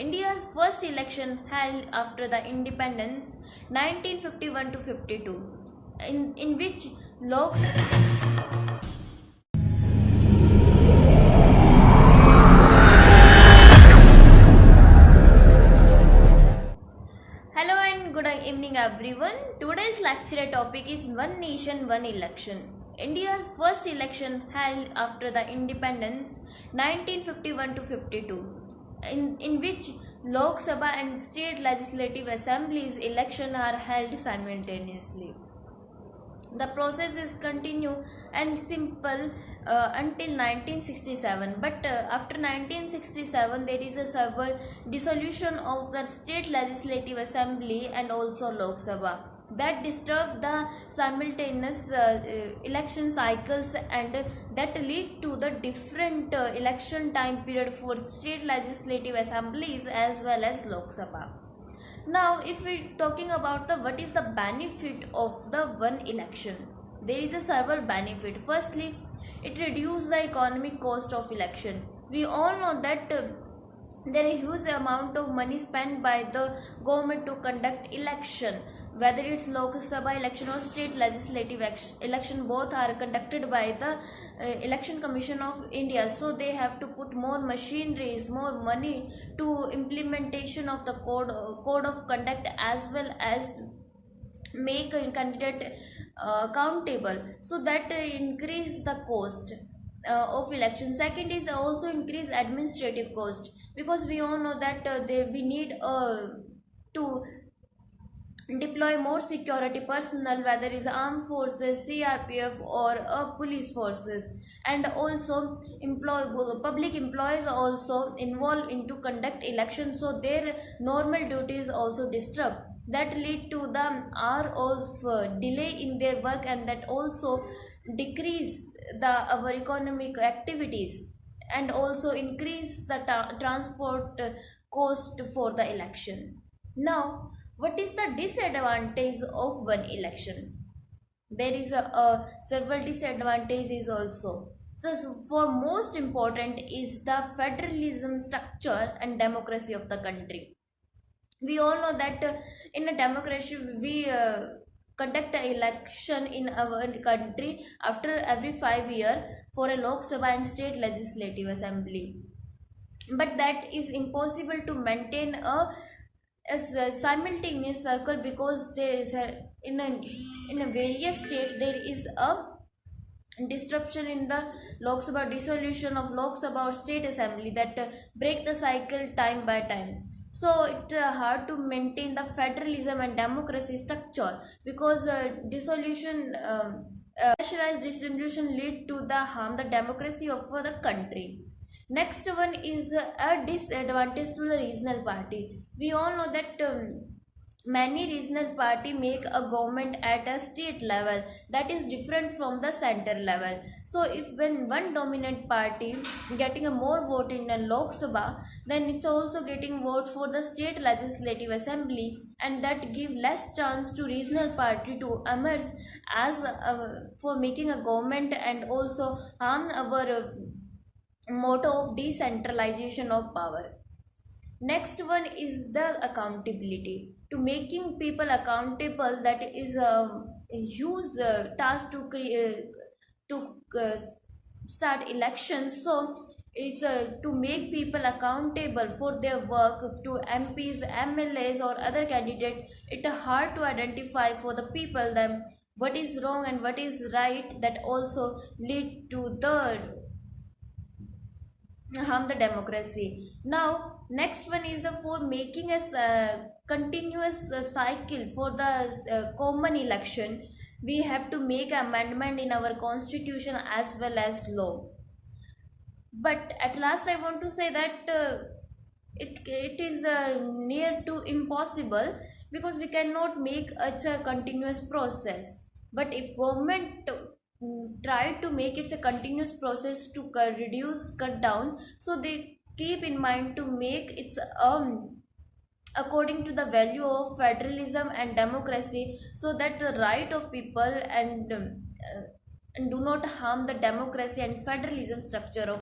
India's first election held after the independence 1951 to 52, in which Lok Hello and good evening everyone. Today's lecture topic is One Nation, One Election. India's first election held after the independence 1951 to 52, in which Lok Sabha and state legislative assemblies election are held simultaneously. The process is continue and simple until 1967, but after 1967 there is a several dissolution of the state legislative assembly and also Lok Sabha that disturb the simultaneous election cycles, and that lead to the different election time period for state legislative assemblies as well as Lok Sabha. Now, if we're talking about the what is the benefit of the one election, there is a several benefit. Firstly, it reduces the economic cost of election. We all know that there is a huge amount of money spent by the government to conduct election, whether it's Lok Sabha election or state legislative election. Both are conducted by the Election Commission of India, so they have to put more machineries, more money to implementation of the code of conduct, as well as make a candidate accountable, so that increase the cost of election. Second is also increase administrative cost, because we all know that we need to deploy more security personnel, whether it's armed forces, CRPF or police forces, and also public employees also involved into conduct elections, so their normal duties also disturbed, that lead to the hour of delay in their work, and that also decrease our economic activities, and also increase the transport cost for the election. Now, what is the disadvantage of one election? There is several disadvantages also. So for most important is the federalism structure and democracy of the country. We all know that in a democracy we conduct an election in our country after every 5 years for a Lok Sabha and state legislative assembly, but that is impossible to maintain a simultaneous circle, because there is in a various state there is a disruption in the Lok Sabha, dissolution of Lok Sabha or state assembly, that break the cycle time by time. So it's hard to maintain the federalism and democracy structure, because dissolution pressurized dissolution lead to the harm the democracy of the country. Next one is a disadvantage to the regional party. We all know that many regional party make a government at a state level that is different from the center level. So if when one dominant party getting a more vote in a Lok Sabha, then it's also getting vote for the state legislative assembly, and that give less chance to regional party to emerge as for making a government, and also harm our motto of decentralization of power. Next one is the accountability. To making people accountable, that is a huge task to start elections. So it's to make people accountable for their work to MPs, MLAs or other candidates. It's hard to identify for the people them what is wrong and what is right, that also lead to the harm the democracy. Now, next one is the for making a continuous cycle for the common election. We have to make amendment in our constitution as well as law. But at last, I want to say that it is near to impossible, because we cannot make it a continuous process. But if government try to make it a continuous process to reduce, cut down, so they keep in mind to make its according to the value of federalism and democracy, so that the right of people and do not harm the democracy and federalism structure of